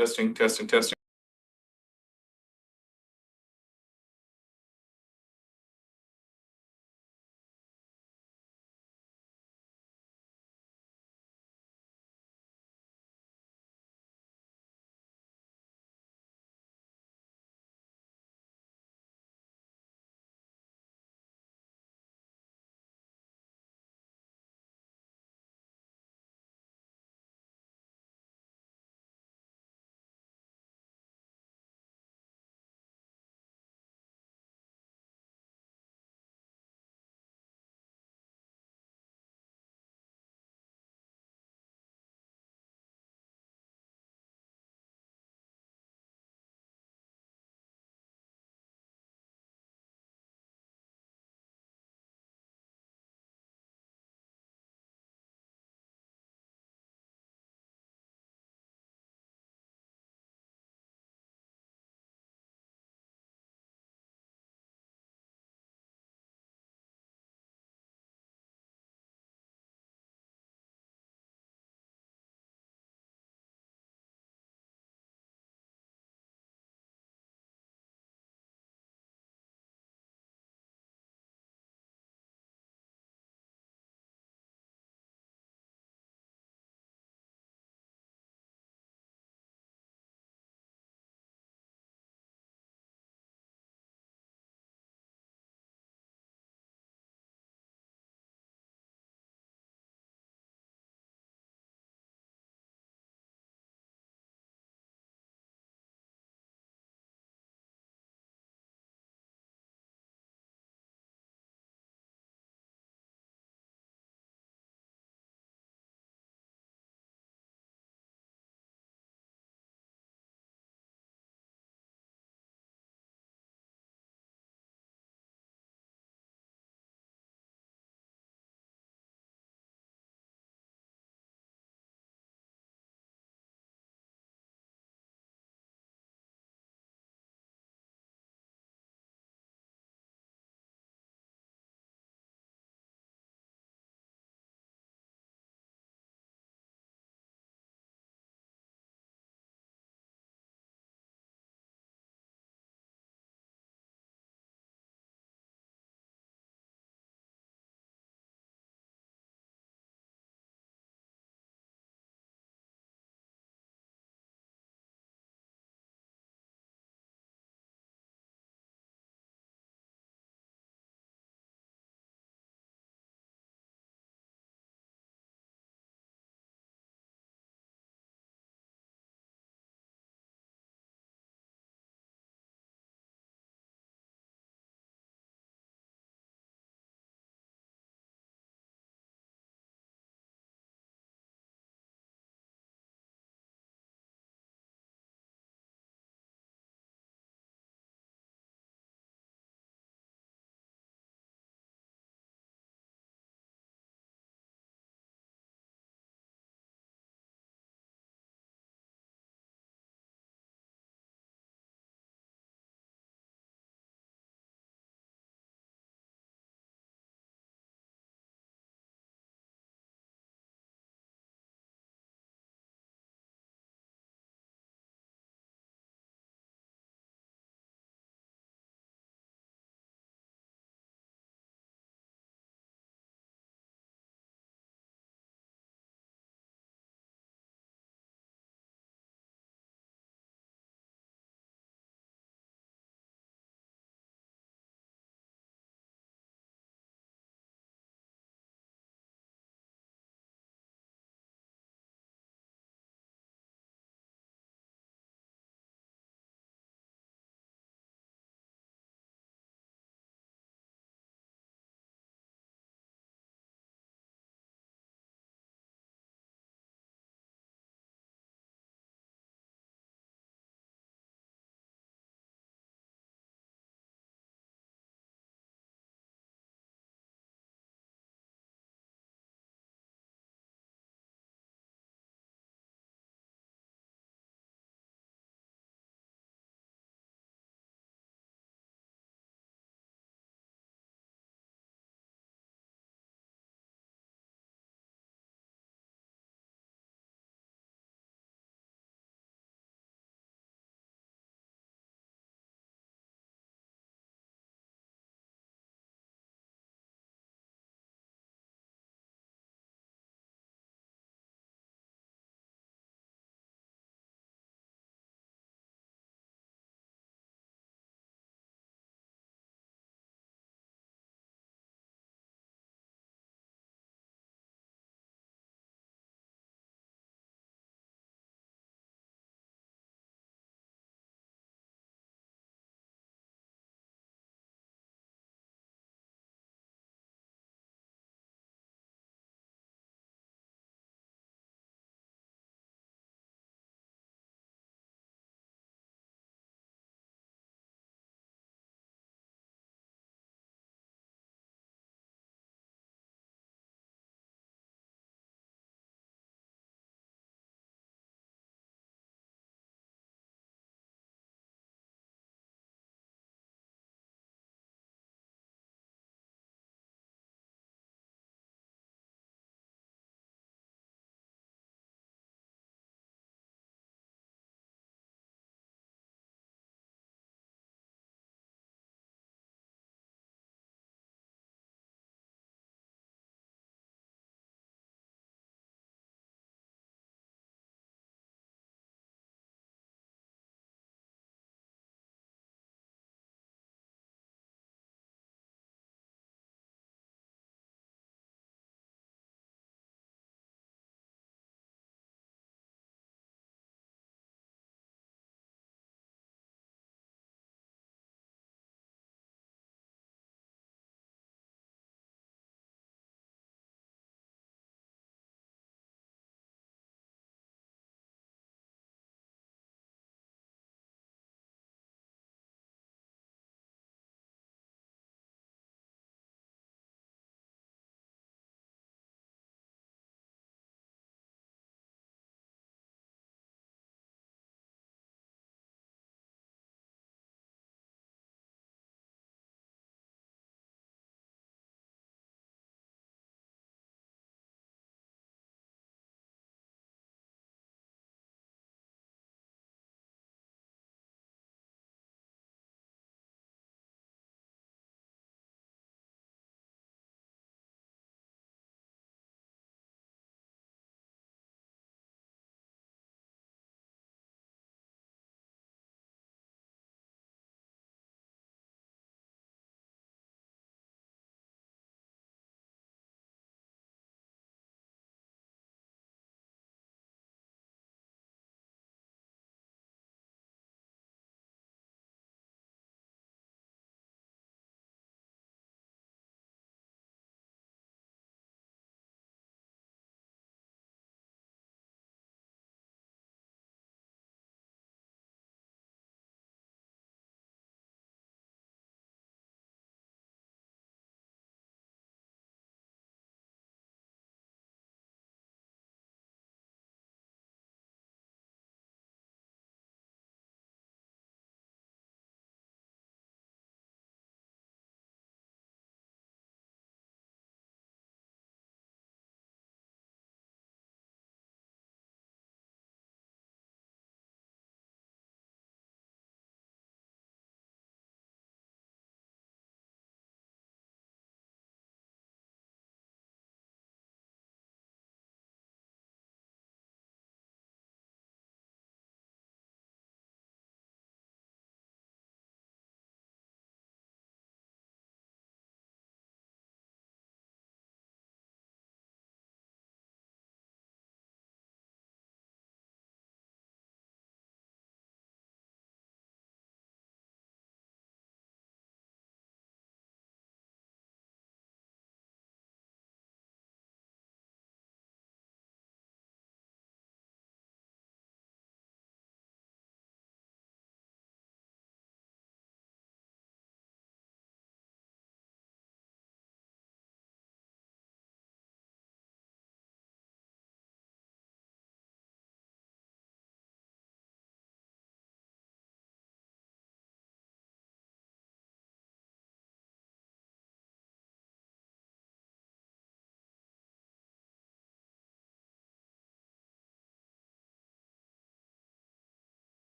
Testing, testing, testing.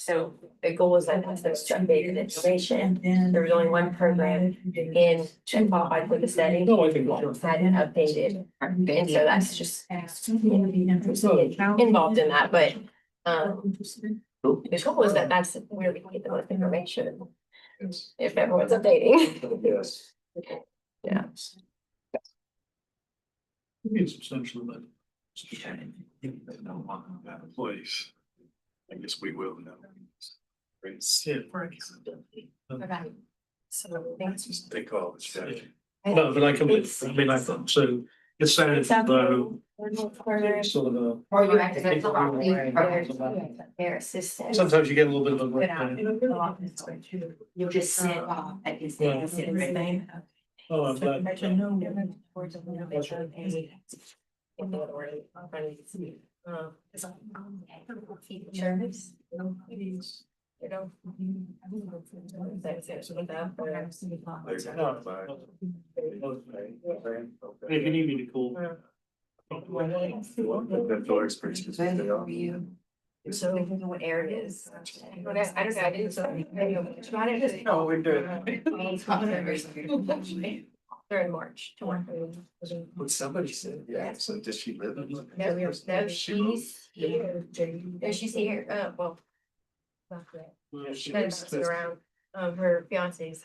So the goal was that as those updated information, there was only one program in that qualified for the setting. No, I think. Hadn't updated, and so that's just involved in that, but the goal is that that's where we can get the most information. If everyone's updating. Yes. Yeah. It's substantial, but. Place. I guess we will know. Okay. So They call it strategy. No, but I thought, so it's sounded though. Sort of a. or you have to go to their assistant. Sometimes you get a little bit of a. You just sit at his desk and everything. Oh, I'm glad. Features. You know. That's it. If you need me to call. That door is pretty specific. So what areas? I don't know, I didn't. No, we're good. They're in March. What somebody said, yeah, so does she live in? No, she's here. No, she's here, well. Not yet. Yeah, she Kind of lives- bouncing around, her fiance's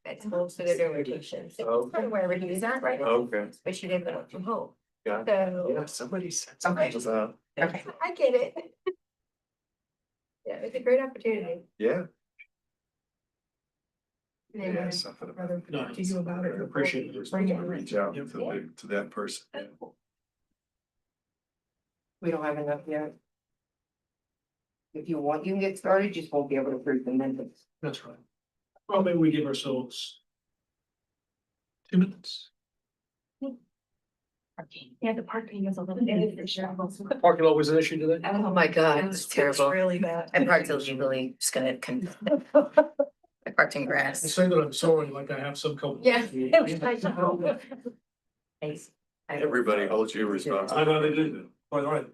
at school, so they're doing rotation. So kind of wherever he was at right now, Okay, but she didn't go from home. got it. So, Yeah, somebody said Okay. something about, okay, I get it. Yeah, it's a great opportunity. yeah, And then, yeah, something about. No, to you about it. I appreciate it. Reach out to that person. We don't have enough yet. If you want, you can get started, just won't be able to approve the minutes. That's right. Well, maybe we give ourselves 2 minutes. Yeah, the parking is a little bit. Parking lot was an issue today. Oh my God, it was terrible. Really bad. I parked illegally, just gonna I parked in I grass. say that I'm sorry, like I have some couple. Yeah. Everybody holds you responsible. I know they do, quite right.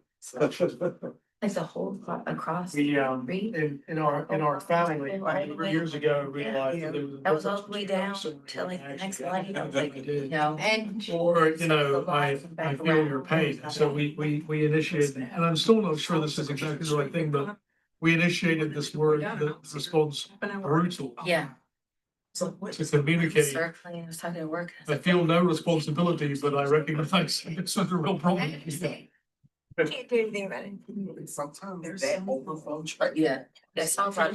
Like the whole across. We, Reed? in our family, I 3 years ago realized that there was. a That was all difference the way between down us and to like the next actually light. I was like, we did. no. And. Or, I feel your pain, so we initiated, and I'm still not sure this is exactly the right thing, but we initiated this word, the response brutal. Yeah. To communicate, Circling, I was talking to work. I feel no responsibility, but I recognize it's a real problem. Can't do anything about it. Sometimes that overflow chart. Yeah, that sounds like.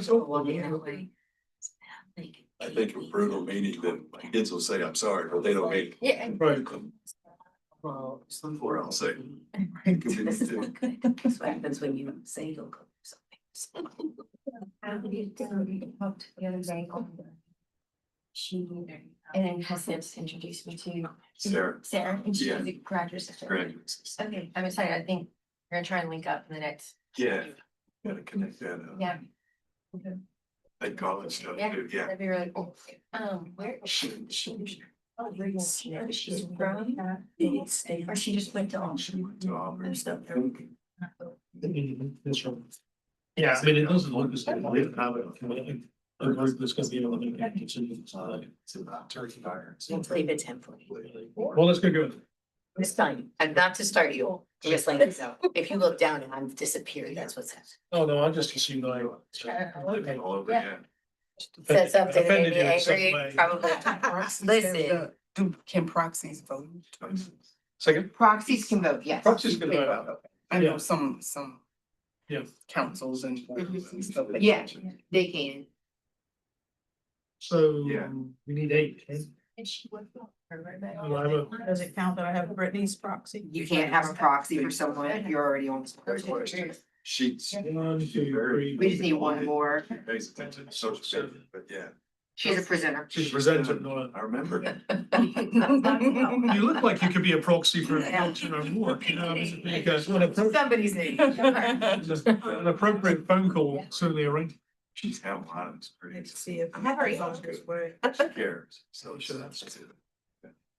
I think a brutal meaning that kids will say, I'm sorry, but they don't mean. Yeah. Right. Or I'll say. This is not good. That's what happens when you say you'll go do something. The other day. She, and then Hussein introduced me to Sarah, and she's Yeah. a graduate assistant. graduates. Okay, I'm excited. I think we're gonna try and link up in the next. Yeah. Gotta connect that up. Yeah. That college stuff Yeah, too, yeah. that'd be really cool. Where is she? Where she's from? Or she just went to Auburn. To Auburn. That's right. Yeah, I mean, it doesn't look as though we have a group that's gonna be able to make that decision. It's about turkey fire. Let's leave it temporary. Well, let's go good. This time, and not to start you, I'm just letting you know, if you look down and I'm disappeared, that's what's happening. Oh, no, I just assumed I. All over, yeah. Said something that made Offended me you in some angry, way. probably. Listen. Can proxies vote? Second, Proxies can vote, yes. Proxies can vote. I Yeah. know some Yeah. councils and boards and stuff. but Yeah, they can. so Yeah. we need 8. Okay? And she went. Does it count that I have Brittany's proxy? You can't have a proxy for someone if you're already on. Sheets. 1, 2, 3. We just need one more. She pays attention to social studies, but yeah. She's a presenter. She's presented, no. I remember. You look like you could be a proxy for a function or work, because Somebody's name. an appropriate phone call certainly arranged. She's had one, it's pretty. Let's see if. I have her She cares, so that's.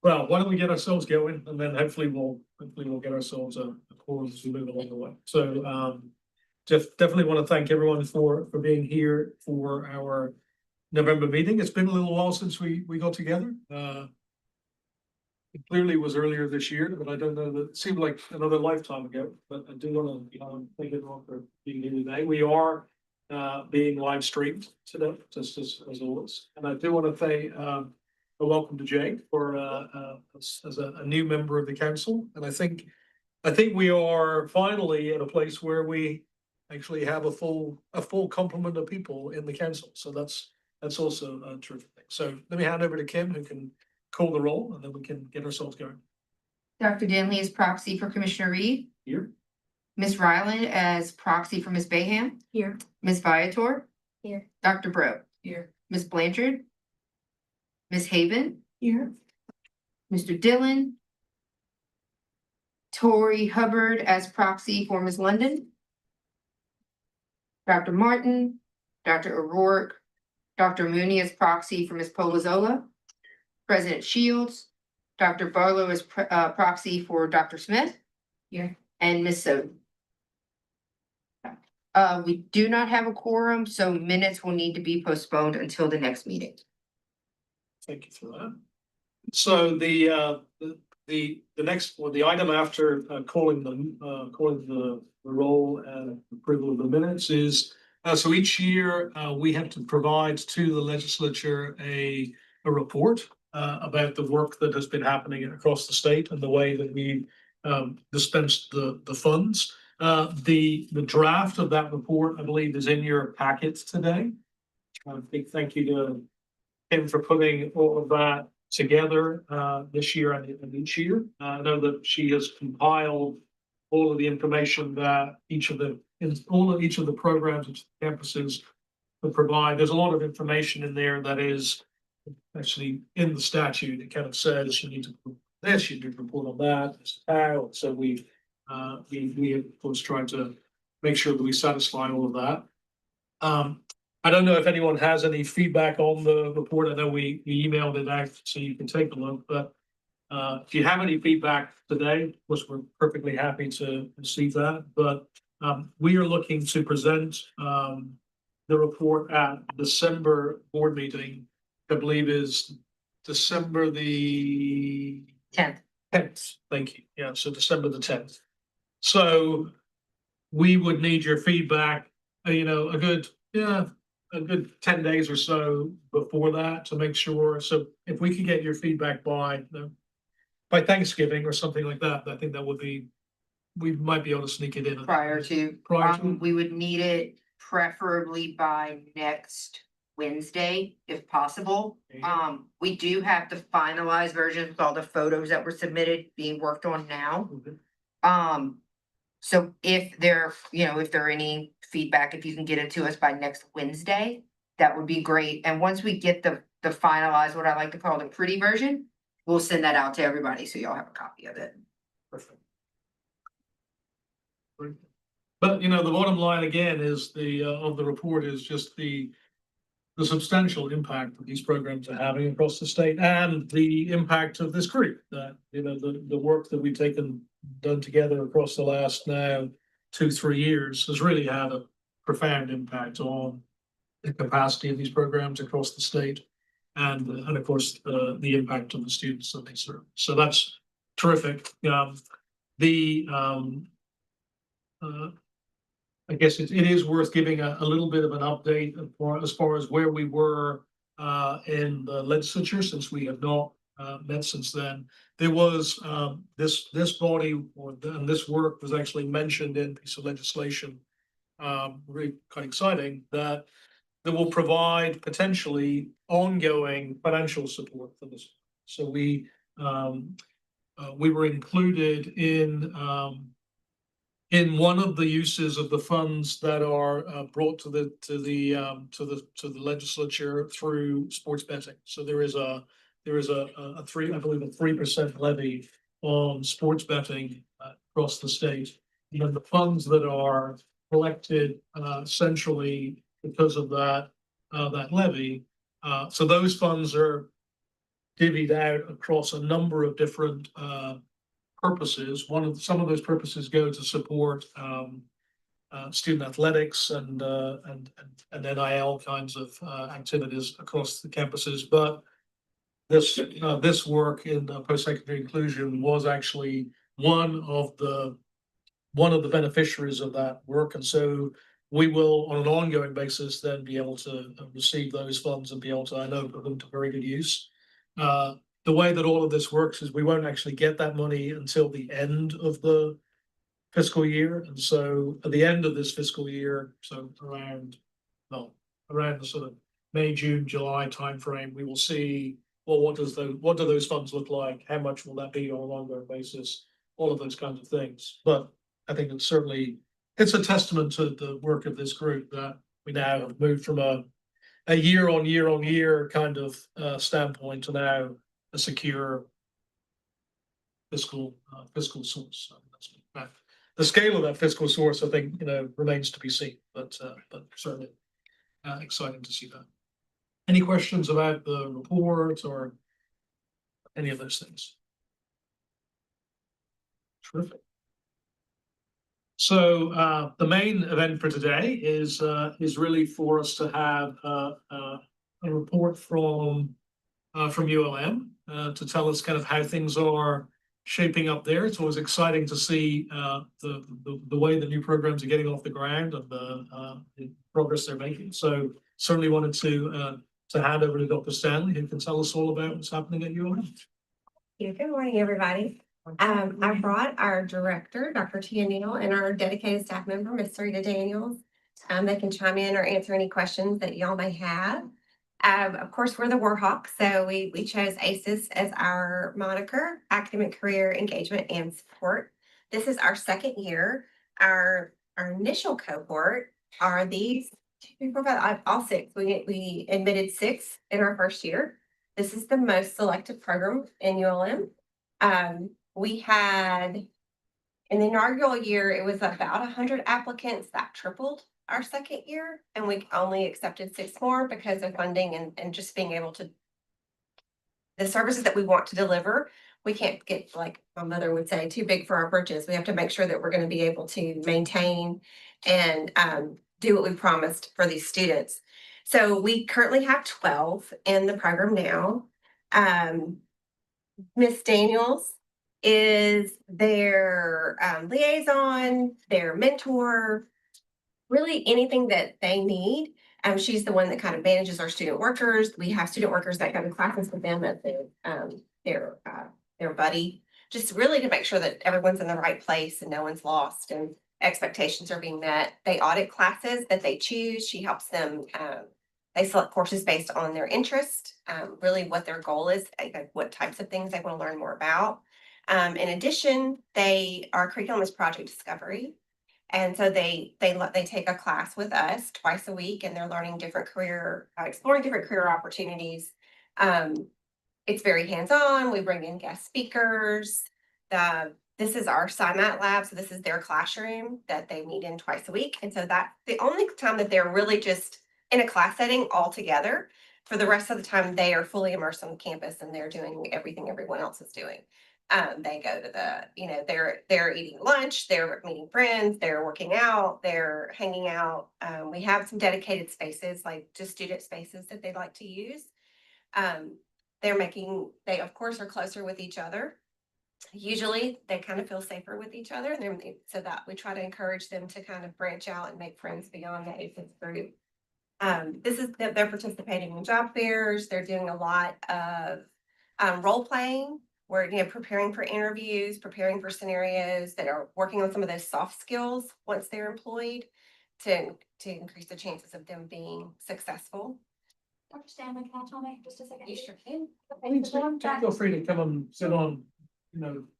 Well, why don't we get ourselves going, and then hopefully we'll get ourselves a quorum as we move along the way. So, definitely want to thank everyone for being here for our November meeting. It's been a little while since we got together. It clearly was earlier this year, but I don't know that it seemed like another lifetime ago. But I do want to thank everyone for being here today. We are being live streamed today, just as always. And I do want to say a welcome to Jake for as a new member of the council. And I think we are finally at a place where we actually have a full complement of people in the council. So that's also a terrific thing. So let me hand over to Kim, who can call the roll, and then we can get ourselves going. Dr. Denley is proxy for Commissioner Reed. Here. Ms. Ryland as proxy for Ms. Bayham. Here. Ms. Viator. Here. Dr. Bro. Here. Ms. Blanchard. Ms. Haven. Here. Mr. Dillon. Tori Hubbard as proxy for Ms. London. Dr. Martin. Dr. O'Rourke. Dr. Mooney as proxy for Ms. Polazola. President Shields. Dr. Barlow as proxy for Dr. Smith. Here. And Ms. Soden. We do not have a quorum, so minutes will need to be postponed until the next meeting. Thank you for that. So the next, or the item after calling the roll and approval of the minutes is, so each year we have to provide to the legislature a report about the work that has been happening across the state and the way that we dispensed the funds. The draft of that report, I believe, is in your packets today. A big thank you to Kim for putting all of that together this year and each year. I know that she has compiled all of the information that each of the programs, each of the campuses will provide. There's a lot of information in there that is actually in the statute. It kind of says you need to do this, you need to report on that, this is how. So we of course tried to make sure that we satisfy all of that. I don't know if anyone has any feedback on the report. I know we emailed it out so you can take a look, but if you have any feedback today, of course, we're perfectly happy to receive that. But we are looking to present the report at December board meeting, I believe is December the 10th. Thank you. Yeah, so December the 10th. So we would need your feedback, a good 10 days or so before that to make sure. So if we could get your feedback by Thanksgiving or something like that, I think that would be, we might be able to sneak it in. Prior to. We would need it preferably by next Wednesday, if possible. We do have the finalized version with all the photos that were submitted being worked on now. So if there are any feedback, if you can get it to us by next Wednesday, that would be great. And once we get the finalized, what I like to call the pretty version, we'll send that out to everybody so y'all have a copy of it. Perfect. But the bottom line again is of the report is just the substantial impact that these programs are having across the state and the impact of this group, that the work that we've done together across the last now 2-3 years has really had a profound impact on the capacity of these programs across the state and of course the impact on the students that they serve. So that's terrific. I guess it is worth giving a little bit of an update as far as where we were in the legislature, since we have not met since then. There was this body and this work was actually mentioned in a piece of legislation, really quite exciting, that will provide potentially ongoing financial support for this. So we were included in one of the uses of the funds that are brought to the legislature through sports betting. So there is a 3% levy on sports betting across the state. And the funds that are collected centrally because of that levy. So those funds are divvied out across a number of different purposes. Some of those purposes go to support student athletics and NIL kinds of activities across the campuses. But this work in post-secondary inclusion was actually one of the beneficiaries of that work. And so we will, on an ongoing basis, then be able to receive those funds and be able to, I know, put them to very good use. The way that all of this works is we won't actually get that money until the end of the fiscal year. And so at the end of this fiscal year, so around the sort of May, June, July timeframe, we will see, well, what do those funds look like? How much will that be on an ongoing basis? All of those kinds of things. But I think it's a testament to the work of this group that we now have moved from a year on year kind of standpoint to now a secure fiscal source. So the scale of that fiscal source, I think, remains to be seen, but certainly exciting to see that. Any questions about the report or any of those things? Terrific. So the main event for today is really for us to have a report from ULM to tell us kind of how things are shaping up there. It's always exciting to see the way the new programs are getting off the ground and the progress they're making. So certainly wanted to hand over to Dr. Stanley, who can tell us all about what's happening at ULM. Good morning, everybody. I brought our director, Dr. Tia Neal, and our dedicated staff member, Ms. Sarita Daniels. They can chime in or answer any questions that y'all may have. Of course, we're the Warhawks, so we chose ACES as our moniker, Academic Career Engagement and Support. This is our second year. Our initial cohort are these 2, 4, 5, all 6. We admitted 6 in our first year. This is the most selective program in ULM. We had, in the inaugural year, it was about 100 applicants. That tripled our second year, and we only accepted 6 more because of funding and just being able to, the services that we want to deliver, we can't get, like my mother would say, too big for our britches. We have to make sure that we're going to be able to maintain and do what we promised for these students. So we currently have 12 in the program now. Miss Daniels is their liaison, their mentor, really anything that they need. She's the one that kind of manages our student workers. We have student workers that go to classes with them at their buddy, just really to make sure that everyone's in the right place and no one's lost and expectations are being met. They audit classes that they choose. She helps them. They select courses based on their interest, really what their goal is, like what types of things they want to learn more about. In addition, our curriculum is project discovery. And so they take a class with us twice a week, and they're learning exploring different career opportunities. It's very hands-on. We bring in guest speakers. This is our SciMat lab. So this is their classroom that they meet in twice a week. And so that's the only time that they're really just in a class setting all together. For the rest of the time, they are fully immersed on campus and they're doing everything everyone else is doing. They go to they're eating lunch, they're meeting friends, they're working out, they're hanging out. We have some dedicated spaces, like just student spaces that they like to use. They of course are closer with each other. Usually they kind of feel safer with each other. So that we try to encourage them to kind of branch out and make friends beyond the ACES group. They're participating in job fairs. They're doing a lot of role playing. We're preparing for interviews, preparing for scenarios that are working on some of those soft skills once they're employed to increase the chances of them being successful. Dr. Stanley, can I tell me just a second? You sure can. Feel free to come and sit on,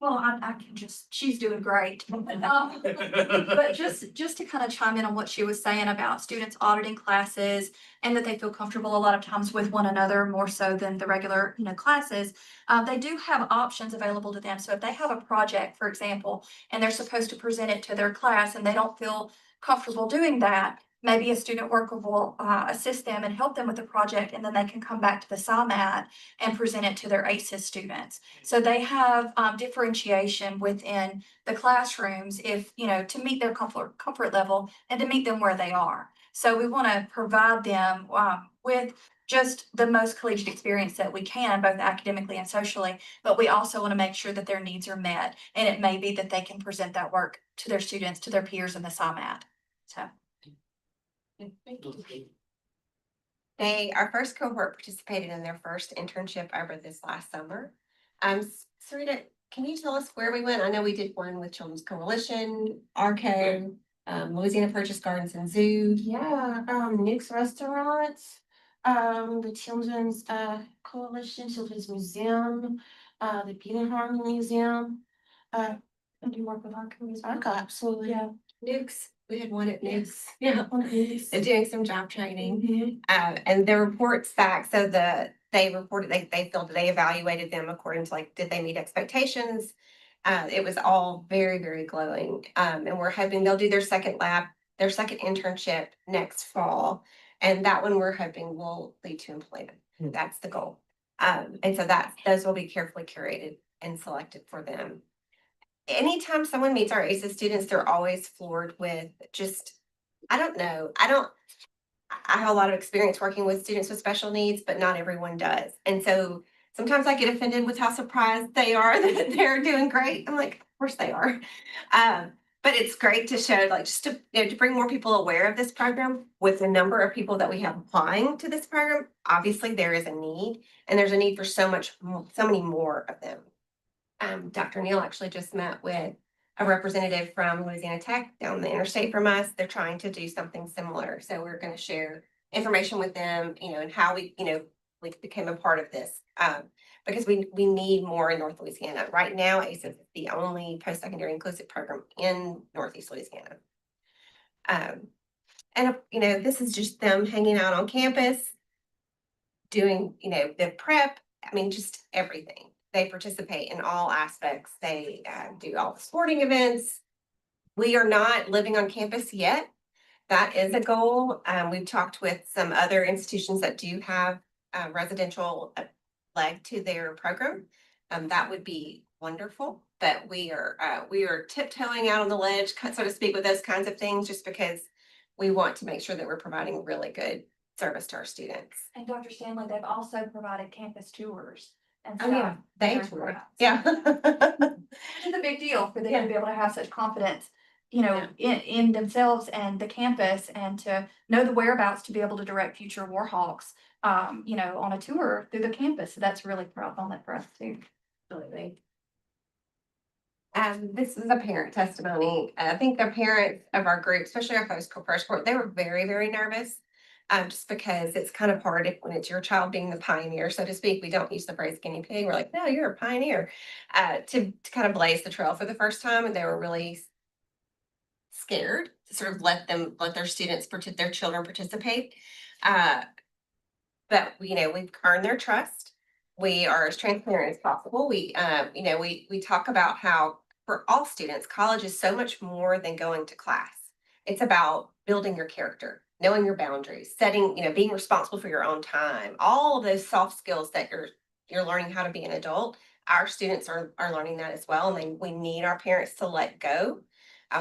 Well, I can she's doing great. But just to kind of chime in on what she was saying about students auditing classes and that they feel comfortable a lot of times with one another more so than the regular, classes. They do have options available to them. So if they have a project, for example, and they're supposed to present it to their class and they don't feel comfortable doing that, maybe a student worker will assist them and help them with the project, and then they can come back to the SIMAT and present it to their ACES students. So they have differentiation within the classrooms if, to meet their comfort level and to meet them where they are. So we want to provide them with just the most collegiate experience that we can, both academically and socially, but we also want to make sure that their needs are met. And it may be that they can present that work to their students, to their peers in the SIMAT. So. Our first cohort participated in their first internship over this last summer. Sarita, can you tell us where we went? I know we did one with Children's Coalition, ARCO, Louisiana Purchase Gardens and Zoo. Yeah, Nick's Restaurants, the Children's Coalition, Children's Museum, the Beauty and Harmony Museum. I do work with ARCO as well. ARCO, absolutely. Yeah. Nukes, we had one at Nukes. Yeah, on it. And doing some job training. Mhm. And the reports back, so they reported, they felt they evaluated them according to did they meet expectations? It was all very, very glowing. And we're hoping they'll do their second internship next fall. And that one we're hoping will lead to employment. That's the goal. And so those will be carefully curated and selected for them. Anytime someone meets our ACES students, they're always floored with I don't know. I have a lot of experience working with students with special needs, but not everyone does. And so sometimes I get offended with how surprised they are that they're doing great. I'm like, of course they are. But it's great to show, just to bring more people aware of this program. With the number of people that we have applying to this program, obviously there is a need, and there's a need for so many more of them. Dr. Neal actually just met with a representative from Louisiana Tech down the interstate from us. They're trying to do something similar. So we're going to share information with them, and how we became a part of this. Because we need more in North Louisiana. Right now, ACES is the only post-secondary inclusive program in Northeast Louisiana. And this is just them hanging out on campus, doing, the prep. I mean, just everything. They participate in all aspects. They do all the sporting events. We are not living on campus yet. That is a goal. We've talked with some other institutions that do have residential leg to their program. That would be wonderful. But we are tiptoeing out on the ledge, so to speak, with those kinds of things, just because we want to make sure that we're providing really good service to our students. And Dr. Stanley, they've also provided campus tours and Oh, stuff. yeah, they during tour. prep. Yeah. It's a big deal for them Yeah. to be able to have such confidence, Yeah. in themselves and the campus, and to know the whereabouts to be able to direct future Warhawks, on a tour through the campus. So that's really profound for us too. Absolutely. This is a parent testimony. I think the parents of our group, especially our first cohort, they were very, very nervous. Just because it's kind of hard when it's your child being the pioneer, so to speak. We don't use the phrase guinea pig. We're like, no, you're a pioneer. To kind of blaze the trail for the first time, and they were really scared to sort of let their students, their children participate. But we've earned their trust. We are as transparent as possible. We talk about how for all students, college is so much more than going to class. It's about building your character, knowing your boundaries, setting, being responsible for your own time, all of those soft skills that you're learning how to be an adult. Our students are learning that as well, and we need our parents to let go.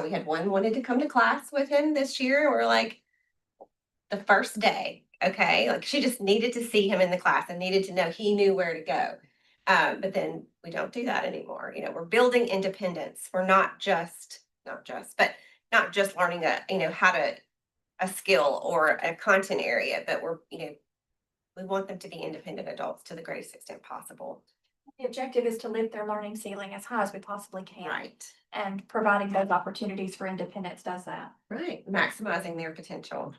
We had one wanted to come to class with him this year, and we're like, the first day, okay, she just needed to see him in the class and needed to know he knew where to go. But then we don't do that anymore. We're building independence. We're not just learning a skill or a content area, but we want them to be independent adults to the greatest extent possible. The objective is to lift their learning ceiling as high as we possibly can. Right. And providing those opportunities for independence does that. Right. Maximizing their potential.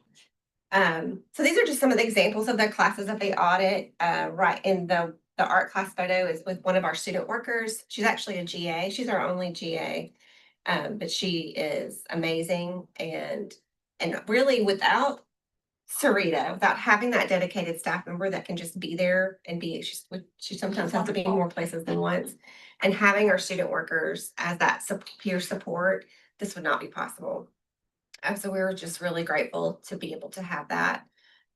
So these are just some of the examples of the classes that they audit. Right in the art class photo is with one of our student workers. She's actually a GA. She's our only GA. But she is amazing, and really without Sarita, without having that dedicated staff member that can just be there and she sometimes has to be in more places than once, and having our student workers as that peer support, this would not be possible. So we were just really grateful to be able to have that,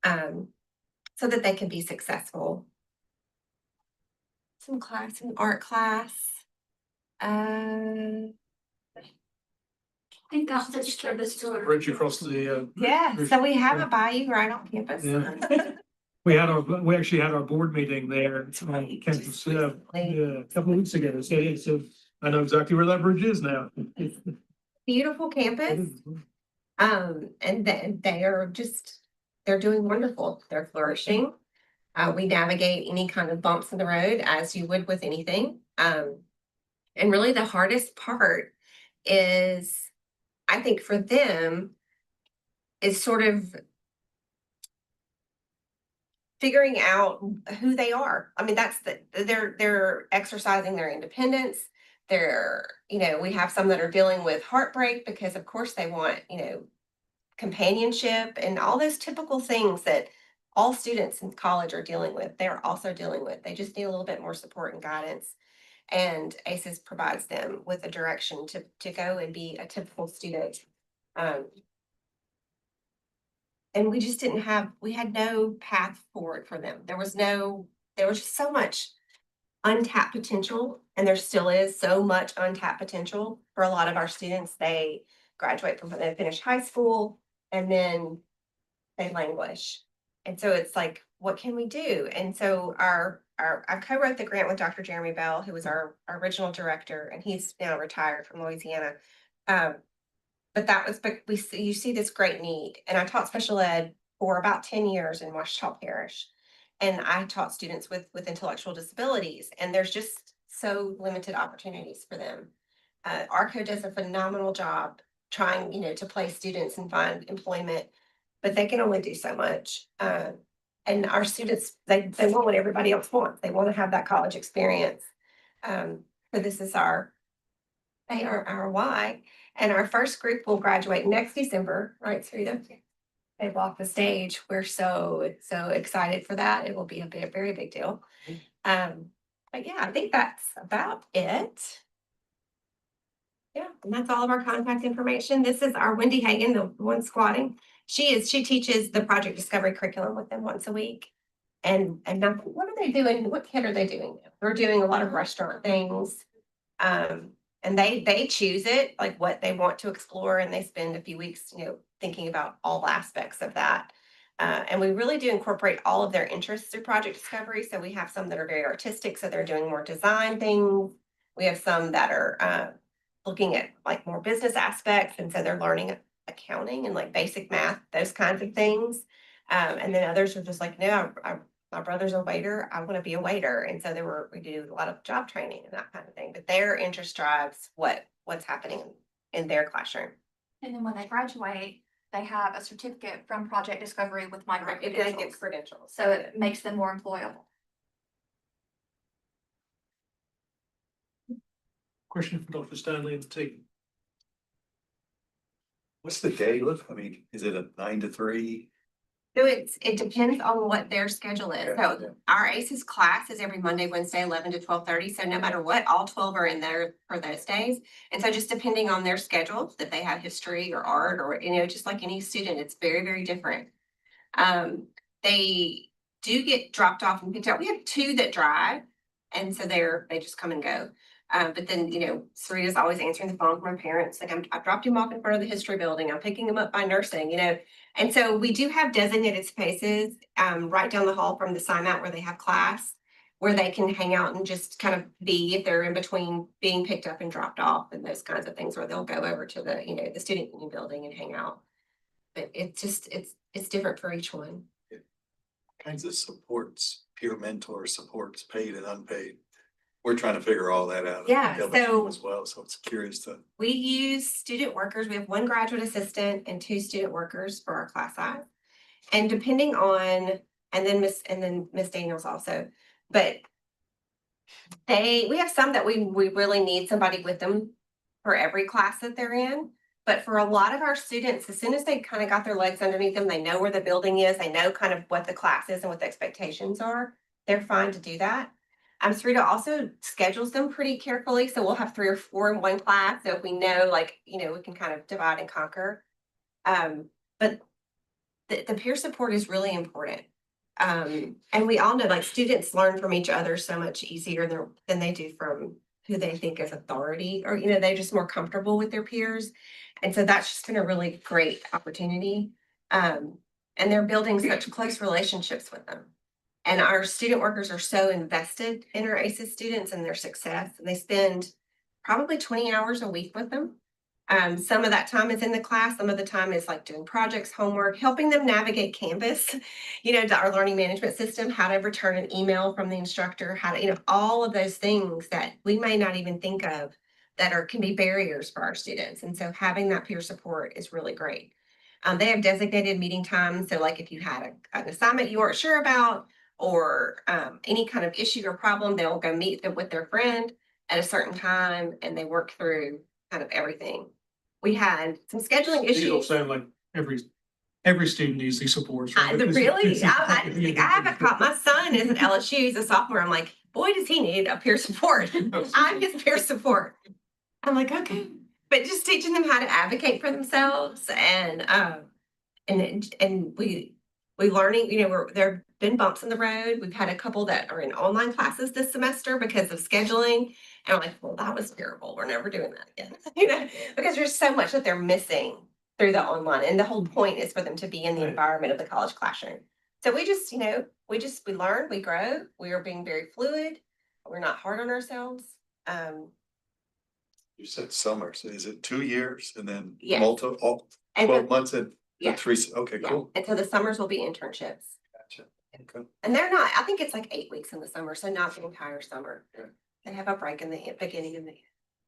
so that they can be successful. Some class, an art class. I think that's the service to. Bridge across the, Yeah, so we have a bayou right on campus. Yeah. we actually had our board meeting there on campus, yeah, a couple of weeks ago. So I know exactly where that bridge is now. Beautiful campus. And then they are just, they're doing wonderful. They're flourishing. We navigate any kind of bumps in the road as you would with anything. And really the hardest part is, I think for them, is sort of figuring out who they are. I mean, that's they're exercising their independence. They're, we have some that are dealing with heartbreak because of course they want, companionship and all those typical things that all students in college are dealing with. They're also dealing with. They just need a little bit more support and guidance. And ACES provides them with a direction to go and be a typical student. And we just we had no path forward for them. There was just so much untapped potential, and there still is so much untapped potential for a lot of our students. They they finish high school and then they languish. And so it's like, what can we do? And so I co-wrote the grant with Dr. Jeremy Bell, who was our original director, and he's now retired from Louisiana. But you see this great need. And I taught special ed for about 10 years in Washita Parish. And I taught students with intellectual disabilities, and there's just so limited opportunities for them. ARCO does a phenomenal job trying, to place students and find employment, but they can only do so much. And our students, they want what everybody else wants. They want to have that college experience. So this is they are our why. And our first group will graduate next December, right, Sarita? They walk the stage. We're so excited for that. It will be a very big deal. But yeah, I think that's about it. Yeah, and that's all of our contact information. This is our Wendy Hagan, the one squatting. She teaches the project discovery curriculum with them once a week. And now, what are they doing? What kid are they doing? They're doing a lot of restaurant things. And they choose it, like what they want to explore, and they spend a few weeks, thinking about all aspects of that. And we really do incorporate all of their interests through project discovery. So we have some that are very artistic, so they're doing more design things. We have some that are looking at like more business aspects, and so they're learning accounting and like basic math, those kinds of things. And then others are just like, no, my brother's a waiter, I want to be a waiter. And so we do a lot of job training and that kind of thing. But their interest drives what's happening in their classroom. And then when they graduate, they have a certificate from Project Discovery with micro They credentials. get credentials. So it makes them more employable. Question for Dr. Stanley and the team. What's the day look? I mean, is it a 9 to 3? So it depends on what their schedule is. Yeah. So our ACES class is every Monday, Wednesday, 11 to 12:30. So no matter what, all 12 are in there for those days. And so just depending on their schedule, that they have history or art or, just like any student, it's very, very different. They do get dropped off and picked up. We have 2 that drive, and so they just come and go. But then, Sarita's always answering the phone from her parents. Like, I dropped him off in front of the history building. I'm picking him up by nursing, And so we do have designated spaces right down the hall from the sign out where they have class, where they can hang out and just kind of be, if they're in between being picked up and dropped off and those kinds of things, where they'll go over to the student union building and hang out. But it's different for each one. Kinds of supports, peer mentor supports, paid and unpaid. We're trying to figure all that out. Yeah, so- as well, so it's curious to. We use student workers. We have 1 graduate assistant and 2 student workers for our class size. And depending on, and then Miss Daniels also, but we have some that we really need somebody with them for every class that they're in. But for a lot of our students, as soon as they kind of got their legs underneath them, they know where the building is, they know kind of what the class is and what the expectations are, they're fine to do that. Sarita also schedules them pretty carefully. So we'll have 3 or 4 in one class. So if we know, we can kind of divide and conquer. But the peer support is really important. And we all know like students learn from each other so much easier than they do from who they think is authority, or, they're just more comfortable with their peers. And so that's just been a really great opportunity. And they're building such close relationships with them. And our student workers are so invested in our ACES students and their success, and they spend probably 20 hours a week with them. Some of that time is in the class, some of the time is like doing projects, homework, helping them navigate Canvas, to our learning management system, how to return an email from the instructor, how to, all of those things that we may not even think of that can be barriers for our students. And so having that peer support is really great. They have designated meeting times. So like if you had an assignment you weren't sure about, or any kind of issue or problem, they'll go meet with their friend at a certain time and they work through kind of everything. We had some scheduling These all issues. sound like every student needs these supports. right? Really? I haven't caught my son is at LSU, he's a sophomore. I'm like, boy, does he need a peer support. I'm his peer support. I'm like, okay. But just teaching them how to advocate for themselves and we learning, there have been bumps in the road. We've had a couple that are in online classes this semester because of scheduling. And I'm like, well, that was terrible. We're never doing that again. Because there's so much that they're missing through the online. And the whole point is for them to be in the Right. environment of the college classroom. So we just, we learn, we grow, we are being very fluid. We're not hard on ourselves. You said summer, so is it 2 years and then Yes. multiple, And 12 months and yeah. 3, okay, yeah. cool. And so the summers will be internships. Gotcha. Okay. And they're not, I think it's like 8 weeks in the summer, so not the entire summer. Okay. They have a break in the beginning and the end.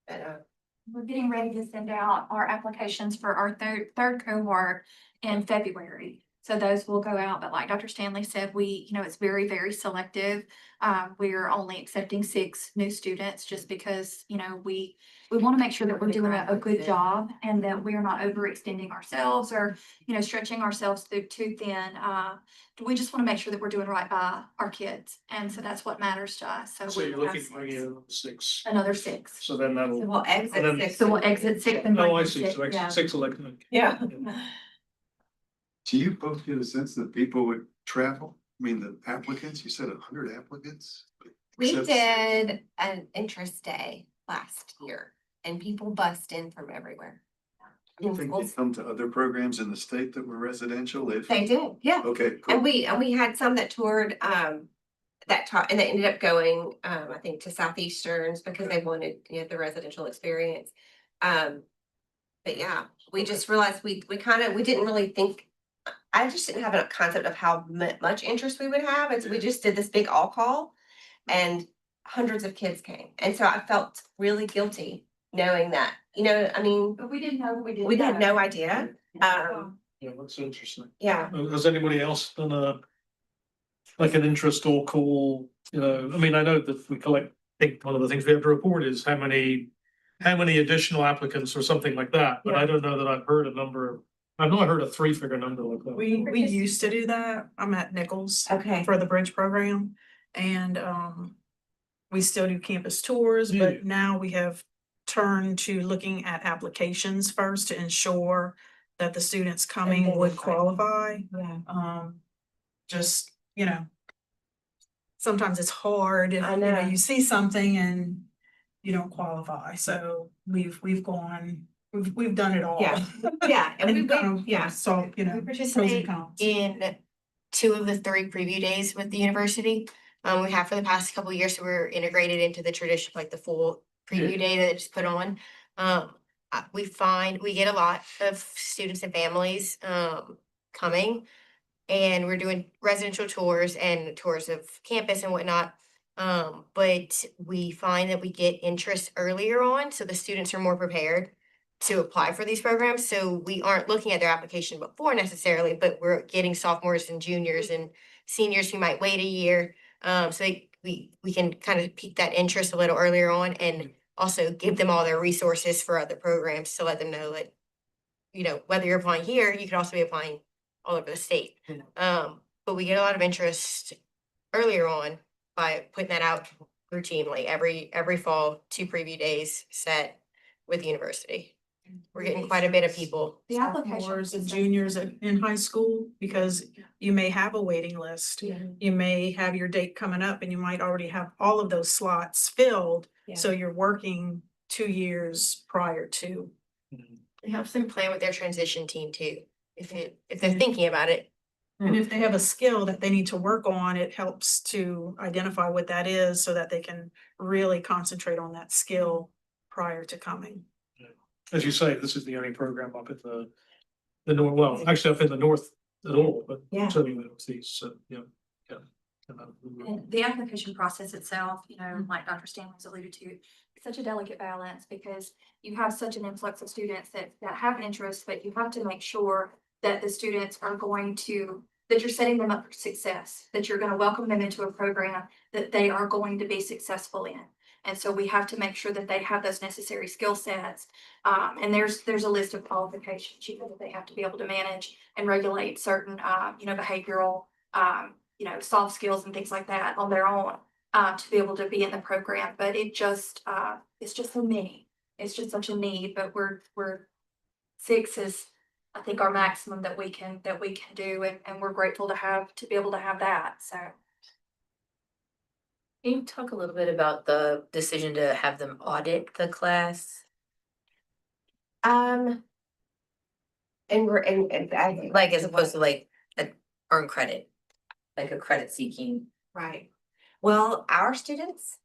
But We're getting ready to send out our applications for our third cohort in February. So those will go out, but like Dr. Stanley said, it's very, very selective. We are only accepting 6 new students just because, we want to make sure that we're doing a good job and that we are not overextending ourselves or, stretching ourselves too thin. We just want to make sure that we're doing right by our kids. And so that's what matters to us. So we you're will looking have for another 6. another 6. So then that'll. we'll exit And then- 6. So we'll exit 6 and bring Oh, I in see. 6, So yeah. exit 6 elected. Yeah. Do you both get a sense that people would travel? I mean, the applicants, you said 100 applicants? We Accepts- did an interest day last year and people bussed in from everywhere. I think they come to other programs in the state that were residential if. They did, yeah. Okay, cool. And we had some that toured, and they ended up going, I think to Southeasterns because they wanted, the residential experience. But yeah, we just realized we didn't really think, I just didn't have a concept of how much interest we would have. And so we just did this big all call and hundreds of kids came. And so I felt really guilty knowing that, But we didn't know, we had no idea. Yeah, that's interesting. Yeah. Has anybody else done like an interest or call, I know that we collect, I think one of the things we have to report is how many additional applicants or something like that, but I don't know that I've heard a number. I've not heard a 3-figure number like that. We used to do that. I'm at Nichols Okay. for the bridge program. And we still do campus tours, Yeah. but now we have turned to looking at applications first to ensure that the students coming would qualify. Yeah. Just, sometimes it's hard if, I know. you see something and you don't qualify. So we've done it all. Yeah. Yeah. And we, kind of, yeah. So, We pros and participate cons. in 2 of the 3 preview days with the university. We have for the past couple of years, so we're integrated into the tradition, like the full preview day that it's put on. We get a lot of students and families coming, and we're doing residential tours and tours of campus and whatnot. But we find that we get interest earlier on, so the students are more prepared to apply for these programs. So we aren't looking at their application before necessarily, but we're getting sophomores and juniors and seniors who might wait a year. So we can kind of pique that interest a little earlier on and also give them all their resources for other programs to let them know that, whether you're applying here, you could also be applying all over the state. But we get a lot of interest earlier on by putting that out routinely every fall, 2 preview days set with the university. We're getting quite a bit of people. The application. Sophomores and is- juniors in high school, because you may have a waiting list. You may have your date coming up and you might already have all of those slots filled. So you're working 2 years prior to. It helps them plan with their transition team too, if they're thinking about it. And if they have a skill that they need to work on, it helps to identify what that is so that they can really concentrate on that skill prior to coming. As you say, this is the only program up in the north, well, actually up in the north at all, but Yeah. certainly the northeast, so, yeah. And the application process itself, you know, like Dr. Stanley's alluded to, it's such a delicate balance because you have such an influx of students that have an interest, but you have to make sure that the students are going to, that you're setting them up for success, that you're going to welcome them into a program that they are going to be successful in. And so we have to make sure that they have those necessary skill sets. And there's a list of qualifications, you know, that they have to be able to manage and regulate certain, you know, behavioral, you know, soft skills and things like that on their own, to be able to be in the program. But it just, it's just so many. It's just such a need, but we're 6 is, I think, our maximum that we can do, and we're grateful to be able to have that, so. Can you talk a little bit about the decision to have them audit the class? And I, Like as opposed to like earn credit, like a credit seeking. right. Well, our students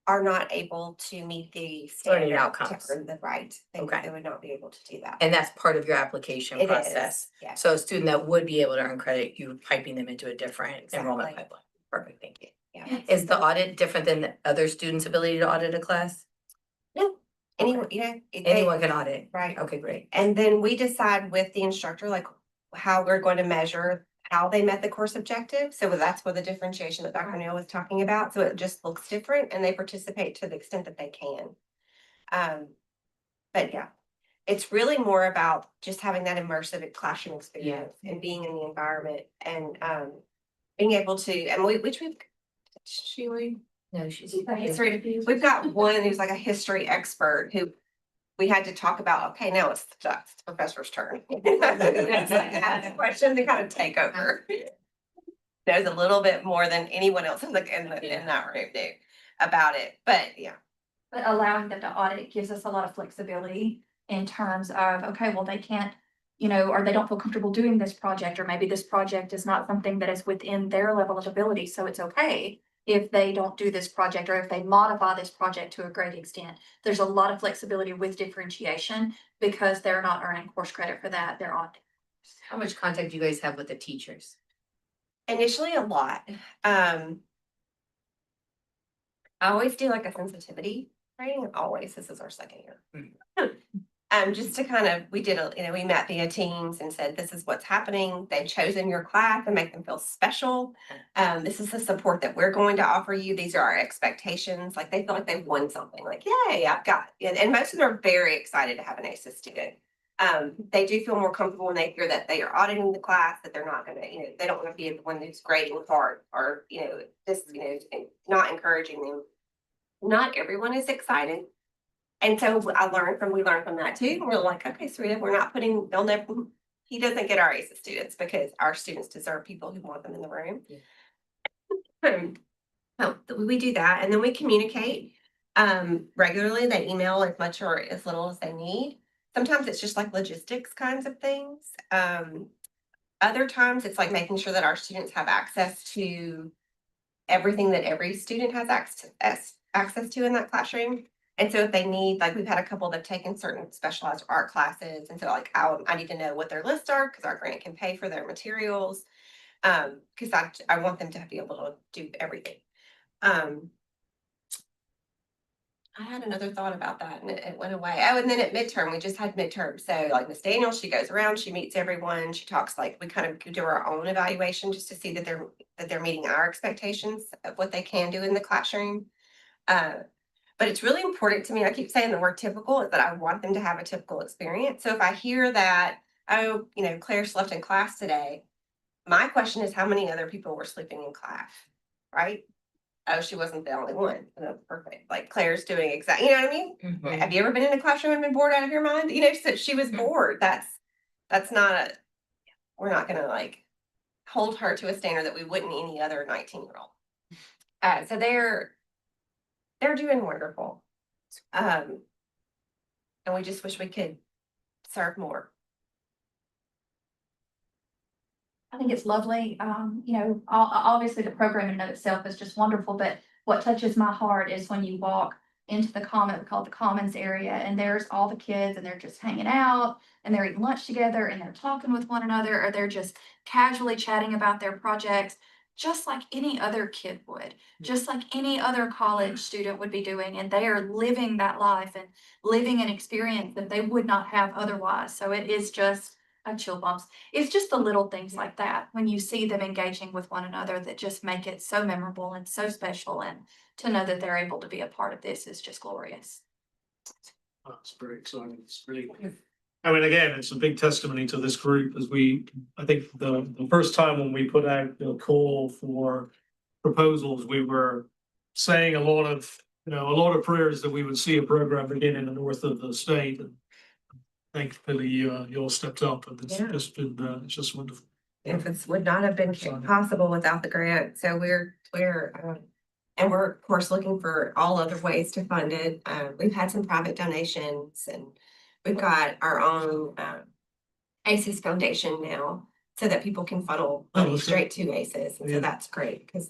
are not able to meet the Learning standard outcomes. to earn the right. Okay. They would not be able to do that. And that's part of your application It is, process. yeah. So a student that would be able to earn credit, you're piping them into a different enrollment Exactly. pipeline. Perfect, thank you. Yeah. Is the audit different than the other students' ability to audit a class? No, anyone, you know. Anyone can audit? Right. Okay, great. And then we decide with the instructor, like how we're going to measure how they met the course objective. So that's where the differentiation that Dr. Neal was talking about. So it just looks different and they participate to the extent that they can. But yeah, it's really more about just having that immersive classroom experience and being in the environment and being able to, and which we've, Sheila, No, she's. we've got one who's like a history expert who we had to talk about, okay, now it's the professor's turn. It's like, ask a question to kind of take over. Knows a little bit more than anyone else in that room do about it, but yeah. But allowing them to audit gives us a lot of flexibility in terms of, okay, well, they can't, you know, or they don't feel comfortable doing this project, or maybe this project is not something that is within their level of ability, so it's okay if they don't do this project, or if they modify this project to a great extent. There's a lot of flexibility with differentiation because they're not earning course credit for that, they're on. How much contact do you guys have with the teachers? Initially a lot. I always do like a sensitivity training, always, this is our second year. Just to kind of, we met via Teams and said, this is what's happening. They've chosen your class and make them feel special. This is the support that we're going to offer you. These are our expectations. Like they feel like they've won something, like, yay, I've got it. And most of them are very excited to have an ACES student. They do feel more comfortable when they hear that they are auditing the class, that they're not gonna, they don't want to be the one who's grading hard or, just, not encouraging them. Not everyone is excited. And so we learned from that too. We're like, okay, Sarita, we're not putting, he doesn't get our ACES students because our students deserve people who want them in the room. So we do that, and then we communicate regularly. They email as much or as little as they need. Sometimes it's just like logistics kinds of things. Other times it's like making sure that our students have access to everything that every student has access to in that classroom. And so if they need, like we've had a couple that have taken certain specialized art classes. And so like I need to know what their lists are because our grant can pay for their materials. Because I want them to be able to do everything. I had another thought about that and it went away. Oh, and then at midterm, we just had midterm. So like Miss Daniel, she goes around, she meets everyone, she talks, like we kind of do our own evaluation just to see that they're meeting our expectations of what they can do in the classroom. But it's really important to me, I keep saying the word typical, is that I want them to have a typical experience. So if I hear that, oh, Claire slept in class today, my question is how many other people were sleeping in class, right? oh, she wasn't the only one. Perfect. Like Claire's doing exactly, you know what I mean? Mhm. Have you ever been in a classroom and been bored out of your mind? You know, so she was bored. That's not a, we're not gonna like hold her to a standard that we wouldn't any other 19-year-old. So they're doing wonderful. And we just wish we could serve more. I think it's lovely. You know, obviously the program in and of itself is just wonderful, but what touches my heart is when you walk into the we call it the commons area, and there's all the kids and they're just hanging out and they're eating lunch together and they're talking with one another, or they're just casually chatting about their projects, just like any other kid would, just like any other college student would be doing. And they are living that life and living an experience that they would not have otherwise. So it is just chill bumps. It's just the little things like that when you see them engaging with one another that just make it so memorable and so special. And to know that they're able to be a part of this is just glorious. That's very exciting. It's really, I mean, again, it's a big testimony to this group as I think the first time when we put out the call for proposals, we were saying a lot of prayers that we would see a program begin in the north of the state. And thankfully, you all stepped up, and it's just been, it's just wonderful. If it would not have been possible without the grant. So and we're of course looking for all other ways to fund it. We've had some private donations, and we've got our own ACES Foundation now, so that people can funnel money straight to ACES. And so that's great, because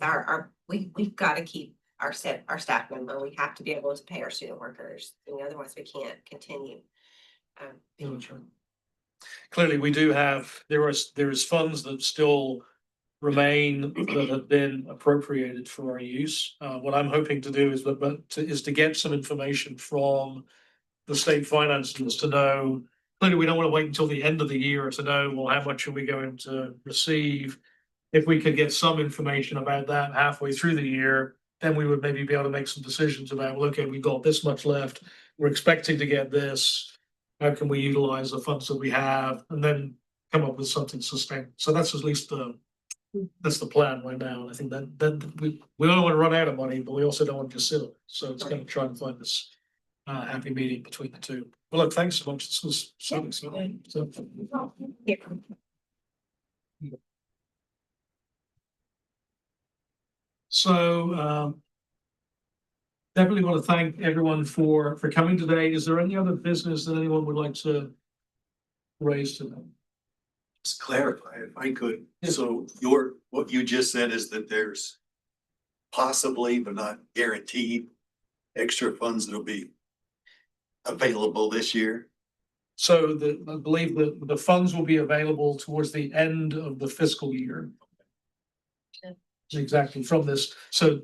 we've got to keep our staff member. We have to be able to pay our student workers, and otherwise we can't continue. Clearly, we do have, there is funds that still remain that have been appropriated for our use. What I'm hoping to do is to get some information from the state finances to know. Clearly, we don't want to wait until the end of the year to know, well, how much are we going to receive? If we could get some information about that halfway through the year, then we would maybe be able to make some decisions about, well, okay, we've got this much left. We're expecting to get this. How can we utilize the funds that we have, and then come up with something sustainable? So that's at least that's the plan right now. And I think that we don't want to run out of money, but we also don't want to just sit on it. So it's going to try and find this happy medium between the two. Well, look, thanks so much. This was so exciting. So definitely want to thank everyone for coming today. Is there any other business that anyone would like to raise today? Just clarify if I could. Yeah. So what you just said is that there's possibly, but not guaranteed, extra funds that'll be available this year. So I believe that the funds will be available towards the end of the fiscal year. Exactly, from this. So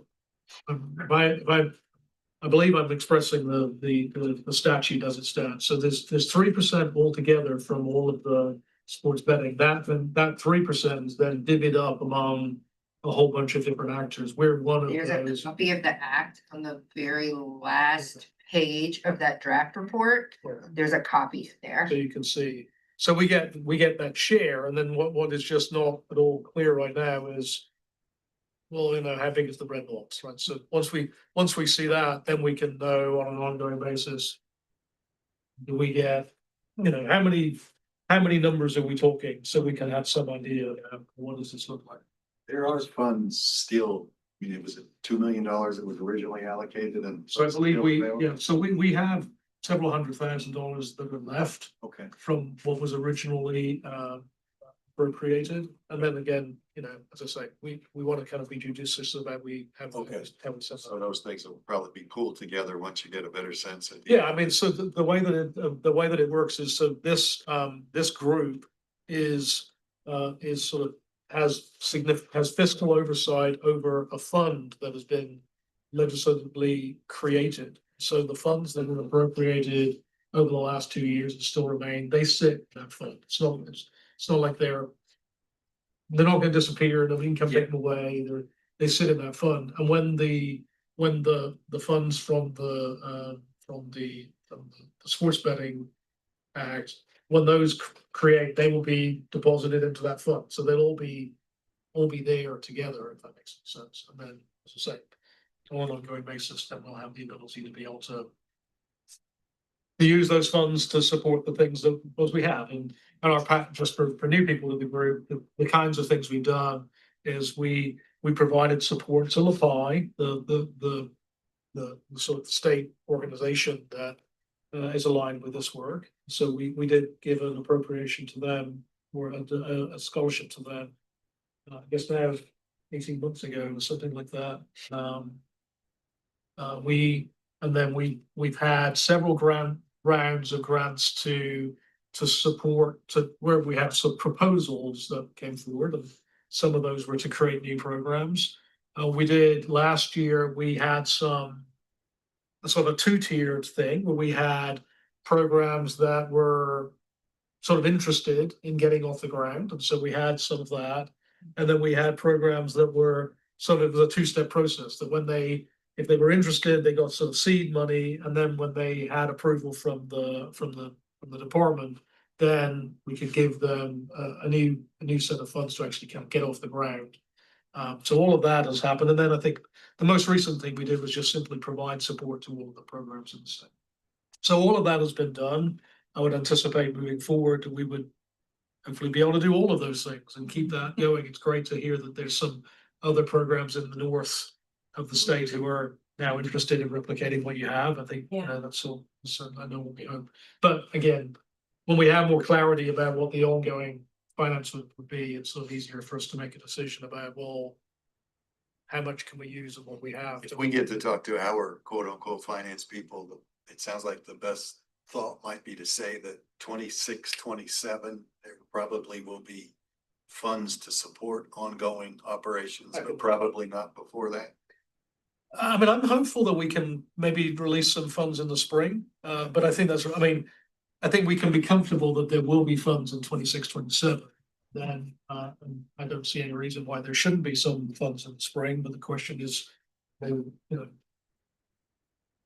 I believe I'm expressing the statute as it stands. So there's 3% altogether from all of the sports betting. That 3% is then divvied up among a whole bunch of different actors. We're one of There's those. a copy of the act on the very last page of that draft report. There's a copy there. So you can see. So we get that share, and then what is just not at all clear right now is, well, how big is the red box, right? So once we see that, then we can know on an ongoing basis, do we get, how many numbers are we talking, so we can have some idea of what does this look like. There are funds still, it was $2 million that was originally allocated, and So I believe still available? we have several $100,000 that are left Okay. from what was originally appropriated. And then again, as I say, we want to kind of be judicious about we have. Okay. Set So those things will probably be pulled together once you get a better sense of. Yeah, I mean, so the way that it works is, so this group is sort of has fiscal oversight over a fund that has been legislatively created. So the funds that were appropriated over the last 2 years and still remain, they sit in that fund. It's not like they're not going to disappear. Nobody can come take them away. They sit in that fund. And when the funds from the sports betting act, when those create, they will be deposited into that fund. So they'll all be there together, if that makes sense. And then, as I say, on an ongoing basis, then we'll have the ability to be able to use those funds to support the things that we have. And our just for new people to the group, the kinds of things we've done is we provided support to LaPi, the sort of state organization that is aligned with this work. So we did give an appropriation to them, or a scholarship to them. I guess now 18 months ago or something like that. We've had several rounds of grants to support, to where we have some proposals that came forward, and some of those were to create new programs. We did last year, we had some sort of a two-tiered thing where we had programs that were sort of interested in getting off the ground, and so we had some of that. And then we had programs that were sort of the two-step process, that if they were interested, they got sort of seed money, and then when they had approval from the department, then we could give them a new set of funds to actually kind of get off the ground. So all of that has happened, and then I think the most recent thing we did was just simply provide support to all of the programs in the state. So all of that has been done. I would anticipate moving forward, we would hopefully be able to do all of those things and keep that going. It's great to hear that there's some other programs in the north of the state who are now interested in replicating what you have. I think that's all. So I know what we hope. But again, when we have more clarity about what the ongoing finance would be, it's sort of easier for us to make a decision about, well, how much can we use of what we have? If we get to talk to our quote unquote finance people, it sounds like the best thought might be to say that 26, 27, there probably will be funds to support ongoing operations, but probably not before that. I mean, I'm hopeful that we can maybe release some funds in the spring, but I think I think we can be comfortable that there will be funds in 26, 27. Then I don't see any reason why there shouldn't be some funds in the spring, but the question is, to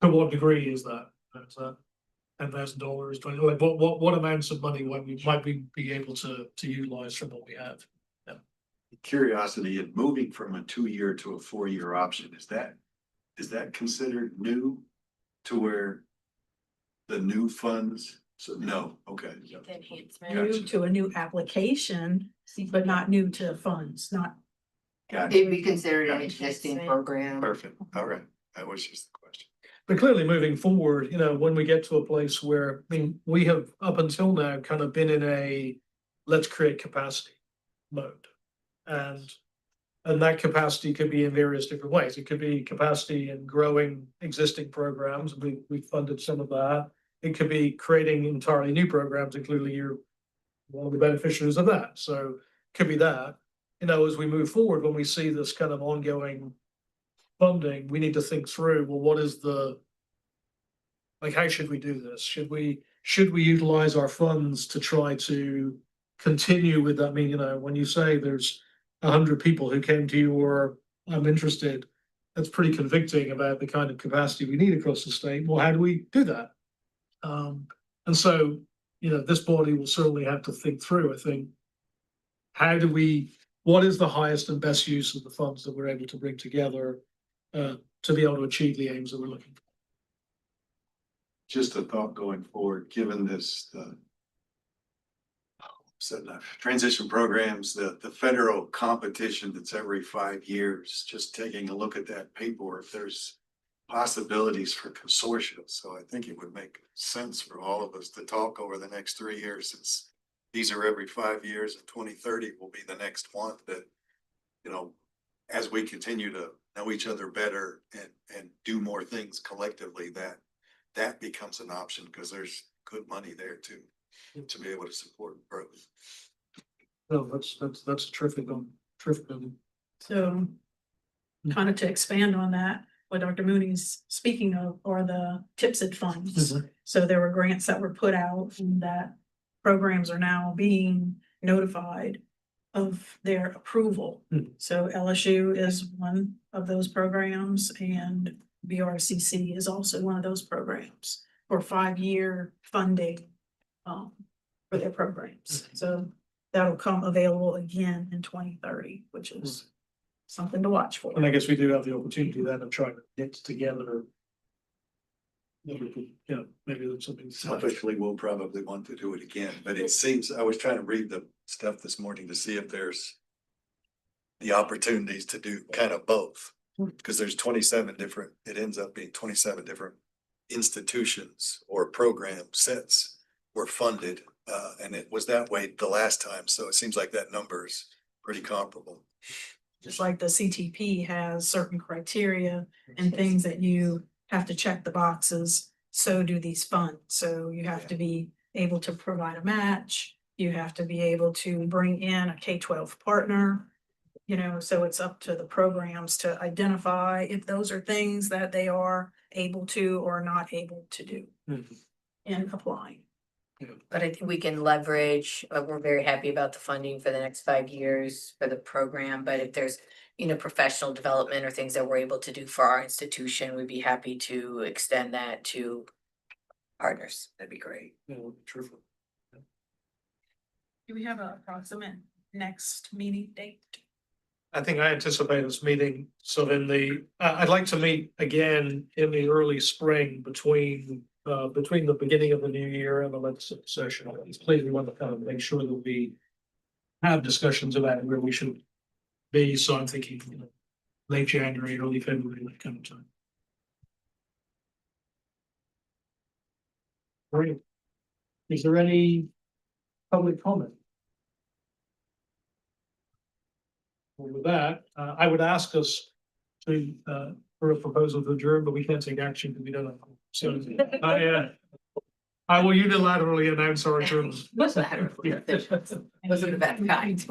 what degree is that? Is that $10,000, 20? Like what amounts of money might we be able to utilize from what we have? Yeah. Curiosity in moving from a 2-year to a 4-year option, is that considered new to where the new funds? So no, okay. New to a new application, but not new to funds, not. Got it. It'd be considered an existing program. Perfect. All right. That was just the question. But clearly moving forward, when we get to a place where, I mean, we have up until now kind of been in a let's create capacity mode. And that capacity could be in various different ways. It could be capacity in growing existing programs. We funded some of that. It could be creating entirely new programs, and clearly you're one of the beneficiaries of that. So it could be that, as we move forward, when we see this kind of ongoing funding, we need to think through, well, what is how should we do this? Should we utilize our funds to try to continue with that? I mean, when you say there's 100 people who came to you or I'm interested, that's pretty convicting about the kind of capacity we need across the state. Well, how do we do that? And so, this body will certainly have to think through, I think, what is the highest and best use of the funds that we're able to bring together to be able to achieve the aims that we're looking for. Just a thought going forward, given this, transition programs, the federal competition that's every 5 years, just taking a look at that paperwork, there's possibilities for consortia. So I think it would make sense for all of us to talk over the next 3 years, since these are every 5 years, and 2030 will be the next one that, as we continue to know each other better and do more things collectively, that becomes an option, because there's good money there to be able to support growth. No, that's a terrific. So kind of to expand on that, what Dr. Mooney's speaking of are the TIPSID funds. Mhm. So there were grants that were put out, and that programs are now being notified of their approval. So LSU is one of those programs, and BRCC is also one of those programs for 5-year funding for their programs. So that'll come available again in 2030, which is something to watch for. And I guess we do have the opportunity then of trying to get together. Maybe there's something. Selfishly, we'll probably want to do it again, but it seems, I was trying to read the stuff this morning to see if there's the opportunities to do kind of both, because there's 27 different, it ends up being 27 different institutions or program sets were funded, and it was that way the last time, so it seems like that number is pretty comparable. Just like the CTP has certain criteria and things that you have to check the boxes, so do these funds. So you have to be able to provide a match, you have to be able to bring in a K-12 partner. So it's up to the programs to identify if those are things that they are able to or not able to do in applying. But I think we can leverage, we're very happy about the funding for the next 5 years for the program, but if there's, professional development or things that we're able to do for our institution, we'd be happy to extend that to partners. That'd be great. True. Do we have an approximate next meeting date? I think I anticipate this meeting, so I'd like to meet again in the early spring between the beginning of the new year and the legislative session. It's clear we want to kind of make sure that we have discussions about where we should be, so I'm thinking, late January, early February, that kind of time. Great. Is there any public comment? Well, with that, I would ask us to, for a proposal to adjourn, but we can't take action because we don't have. So, I will unilaterally announce our adjournment. Wasn't a bad kind.